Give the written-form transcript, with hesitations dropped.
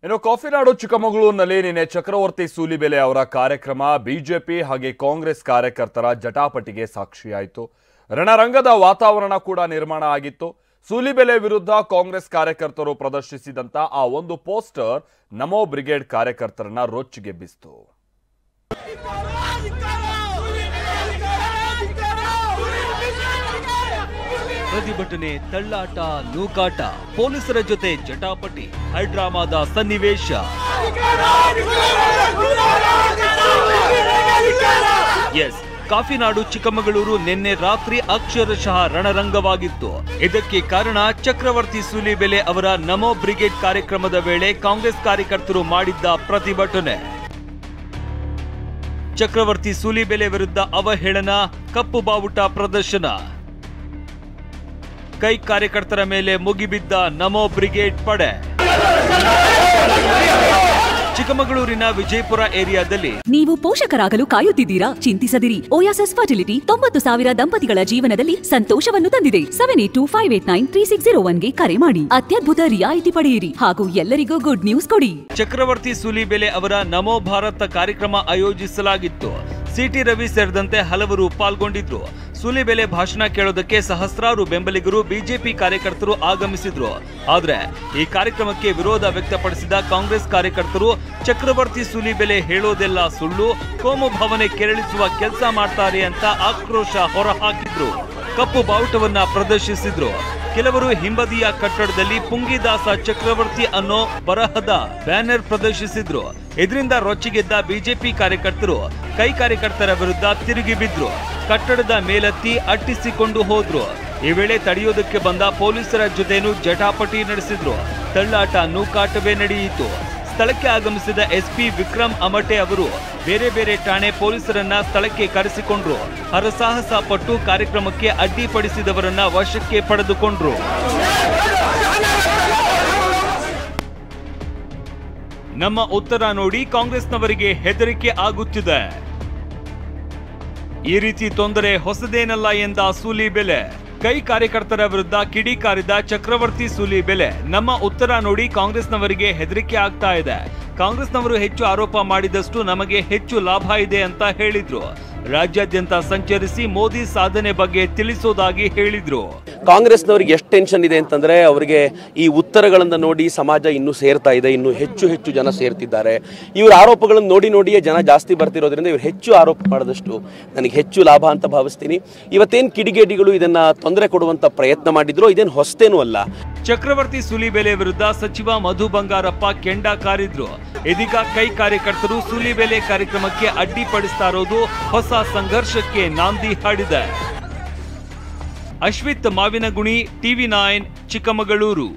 ಇನ್ನು ಕಾಫಿನಾಡು ಚಿಕ್ಕಮಗಳೂರಿನಲ್ಲಿ ನಿನ್ನೆ ಚಕ್ರವರ್ತಿ ಸೂಲಿಬೆಲೆ ಅವರ ಕಾರ್ಯಕ್ರಮ ಬಿಜೆಪಿ ಹಾಗೆ ಕಾಂಗ್ರೆಸ್ ಕಾರ್ಯಕರ್ತರ ಜಟಾಪಟಿಗೆ ಸಾಕ್ಷಿಯಾಯಿತು. ರಣರಂಗದ ವಾತಾವರಣ ಕೂಡ ನಿರ್ಮಾಣ ಆಗಿತ್ತು. ಸೂಲಿಬೆಲೆ ವಿರುದ್ಧ ಕಾಂಗ್ರೆಸ್ ಕಾರ್ಯಕರ್ತರು ಪ್ರದರ್ಶಿಸಿದಂತ ಆ ಒಂದು ಪೋಸ್ಟರ್ ನಮೋ ಬ್ರಿಗೇಡ್ ಕಾರ್ಯಕರ್ತರನ್ನ ರೊಚ್ಚಿಗೆಬ್ಬಿಸಿತು. ಪ್ರತಿಭಟನೆ, ತಳ್ಳಾಟ, ನೂಕಾಟ, ಪೊಲೀಸರ ಜೊತೆ ಜಟಾಪಟಿ, ಹೈಡ್ರಾಮಾದ ಸನ್ನಿವೇಶ. ಎಸ್, ಕಾಫಿನಾಡು ಚಿಕ್ಕಮಗಳೂರು ನಿನ್ನೆ ರಾತ್ರಿ ಅಕ್ಷರಶಃ ರಣರಂಗವಾಗಿತ್ತು. ಇದಕ್ಕೆ ಕಾರಣ ಚಕ್ರವರ್ತಿ ಸೂಲಿಬೆಲೆ ಅವರ ನಮೋ ಬ್ರಿಗೇಡ್ ಕಾರ್ಯಕ್ರಮದ ವೇಳೆ ಕಾಂಗ್ರೆಸ್ ಕಾರ್ಯಕರ್ತರು ಮಾಡಿದ್ದ ಪ್ರತಿಭಟನೆ. ಚಕ್ರವರ್ತಿ ಸೂಲಿಬೆಲೆ ವಿರುದ್ಧ ಅವಹೇಳನ, ಕಪ್ಪು ಬಾವುಟ ಪ್ರದರ್ಶನ, ಕೈ ಕಾರ್ಯಕರ್ತರ ಮೇಲೆ ಮುಗಿಬಿದ್ದ ನಮೋ ಬ್ರಿಗೇಡ್ ಪಡೆ. ಚಿಕ್ಕಮಗಳೂರಿನ ವಿಜಯಪುರ ಏರಿಯಾದಲ್ಲಿ ನೀವು ಪೋಷಕರಾಗಲು ಕಾಯುತ್ತಿದ್ದೀರಾ? ಚಿಂತಿಸದಿರಿ. ಓಯಾಸಿಸ್ ಫರ್ಟಿಲಿಟಿ 90,000 ದಂಪತಿಗಳ ಜೀವನದಲ್ಲಿ ಸಂತೋಷವನ್ನು ತಂದಿದೆ. 7825893601ಗೆ ಕರೆ ಮಾಡಿ ಅತ್ಯದ್ಭುತ ರಿಯಾಯಿತಿ ಪಡೆಯಿರಿ ಹಾಗೂ ಎಲ್ಲರಿಗೂ ಗುಡ್ ನ್ಯೂಸ್ ಕೊಡಿ. ಚಕ್ರವರ್ತಿ ಸೂಲಿಬೆಲೆ ಅವರ ನಮೋ ಭಾರತ ಕಾರ್ಯಕ್ರಮ ಆಯೋಜಿಸಲಾಗಿತ್ತು. ಸಿಟಿ ರವಿ ಸೇರಿದಂತೆ ಹಲವರು ಪಾಲ್ಗೊಂಡಿದ್ರು. ಸೂಲಿಬೆಲೆ ಭಾಷಣ ಕೇಳೋದಕ್ಕೆ ಸಹಸ್ರಾರು ಬೆಂಬಲಿಗರು, ಬಿಜೆಪಿ ಕಾರ್ಯಕರ್ತರು ಆಗಮಿಸಿದ್ರು. ಆದ್ರೆ ಈ ಕಾರ್ಯಕ್ರಮಕ್ಕೆ ವಿರೋಧ ವ್ಯಕ್ತಪಡಿಸಿದ ಕಾಂಗ್ರೆಸ್ ಕಾರ್ಯಕರ್ತರು ಚಕ್ರವರ್ತಿ ಸೂಲಿಬೆಲೆ ಹೇಳೋದೆಲ್ಲ ಸುಳ್ಳು, ಕೋಮು ಭಾವನೆ ಕೆರಳಿಸುವ ಕೆಲಸ ಮಾಡ್ತಾರೆ ಅಂತ ಆಕ್ರೋಶ ಹೊರಹಾಕಿದ್ರು. ಕಪ್ಪು ಬಾವುಟವನ್ನ ಪ್ರದರ್ಶಿಸಿದ್ರು. ಕೆಲವರು ಹಿಂಬದಿಯ ಕಟ್ಟಡದಲ್ಲಿ ಪುಂಗಿದಾಸ ಚಕ್ರವರ್ತಿ ಅನ್ನೋ ಬರಹದ ಬ್ಯಾನರ್ ಪ್ರದರ್ಶಿಸಿದ್ರು. ಇದರಿಂದ ರೊಚ್ಚಿಗೆದ್ದ ಬಿಜೆಪಿ ಕಾರ್ಯಕರ್ತರು ಕೈ ಕಾರ್ಯಕರ್ತರ ವಿರುದ್ಧ ತಿರುಗಿ ಬಿದ್ರು. ಕಟ್ಟಡದ ಮೇಲೆತ್ತಿ ಅಟ್ಟಿಸಿಕೊಂಡು ಹೋದ್ರು. ಈ ವೇಳೆ ತಡೆಯೋದಕ್ಕೆ ಬಂದ ಪೊಲೀಸರ ಜೊತೆನೂ ಜಟಾಪಟಿ ನಡೆಸಿದ್ರು. ತಳ್ಳಾಟ, ನೂಕಾಟವೇ ನಡೆಯಿತು. ಸ್ಥಳಕ್ಕೆ ಆಗಮಿಸಿದ ಎಸ್ಪಿ ವಿಕ್ರಮ್ ಅಮಟೆ ಅವರು ಬೇರೆ ಬೇರೆ ಠಾಣೆ ಪೊಲೀಸರನ್ನ ಸ್ಥಳಕ್ಕೆ ಕರೆಸಿಕೊಂಡ್ರು. ಹರಸಾಹಸ ಪಟ್ಟು ಕಾರ್ಯಕ್ರಮಕ್ಕೆ ಅಡ್ಡಿಪಡಿಸಿದವರನ್ನ ವಶಕ್ಕೆ ಪಡೆದುಕೊಂಡ್ರು. ನಮ್ಮ ಉತ್ತರ ನೋಡಿ ಕಾಂಗ್ರೆಸ್ನವರಿಗೆ ಹೆದರಿಕೆ ಆಗುತ್ತಿದೆ. ಈ ರೀತಿ ತೊಂದರೆ ಹೊಸದೇನಲ್ಲ ಎಂದ ಸೂಲಿಬೆಲೆ. ಕೈ ಕಾರ್ಯಕರ್ತರ ವಿರುದ್ಧ ಕಿಡಿಕಾರಿದ ಚಕ್ರವರ್ತಿ ಸೂಲಿಬೆಲೆ, ನಮ್ಮ ಉತ್ತರ ನೋಡಿ ಕಾಂಗ್ರೆಸ್ನವರಿಗೆ ಹೆದರಿಕೆ ಆಗ್ತಾ ಇದೆ. ಕಾಂಗ್ರೆಸ್ನವರು ಹೆಚ್ಚು ಆರೋಪ ಮಾಡಿದಷ್ಟು ನಮಗೆ ಹೆಚ್ಚು ಲಾಭ ಇದೆ ಅಂತ ಹೇಳಿದ್ರು. ರಾಜ್ಯಾದ್ಯಂತ ಸಂಚರಿಸಿ ಮೋದಿ ಸಾಧನೆ ಬಗ್ಗೆ ತಿಳಿಸೋದಾಗಿ ಹೇಳಿದ್ರು. ಕಾಂಗ್ರೆಸ್ನವರಿಗೆ ಎಷ್ಟು ಟೆನ್ಷನ್ ಇದೆ ಅಂತಂದ್ರೆ, ಅವರಿಗೆ ಈ ಉತ್ತರಗಳನ್ನು ನೋಡಿ ಸಮಾಜ ಇನ್ನೂ ಸೇರ್ತಾ ಇದೆ, ಇನ್ನೂ ಹೆಚ್ಚು ಜನ ಸೇರ್ತಿದ್ದಾರೆ. ಇವರ ಆರೋಪಗಳನ್ನು ನೋಡಿಯೇ ಜನ ಜಾಸ್ತಿ ಬರ್ತಿರೋದ್ರಿಂದ ಇವರು ಹೆಚ್ಚು ಆರೋಪ ಮಾಡಿದಷ್ಟು ನನಗೆ ಹೆಚ್ಚು ಲಾಭ ಅಂತ ಭಾವಿಸ್ತೀನಿ. ಇವತ್ತೇನು ಕಿಡಿಗೇಡಿಗಳು ಇದನ್ನ ತೊಂದರೆ ಕೊಡುವಂತ ಪ್ರಯತ್ನ ಮಾಡಿದ್ರು, ಇದೇನು ಹೊಸತೇನೂ ಅಲ್ಲ. ಚಕ್ರವರ್ತಿ ಸೂಲಿಬೆಲೆ ವಿರುದ್ಧ ಸಚಿವ ಮಧು ಬಂಗಾರಪ್ಪ ಕೆಂಡ ಕಾರಿದ್ರು. ಇದೀಗ ಕೈ ಕಾರ್ಯಕರ್ತರು ಸೂಲಿಬೆಲೆ ಕಾರ್ಯಕ್ರಮಕ್ಕೆ ಅಡ್ಡಿಪಡಿಸ್ತಾ ಇರೋದು ಹೊಸ ಸಂಘರ್ಷಕ್ಕೆ ನಾಂದಿ ಹಾಡಿದೆ. ಅಶ್ವಿತ್ ಮಾವಿನಗುಣಿ, ಟಿವಿ9 ಚಿಕ್ಕಮಗಳೂರು.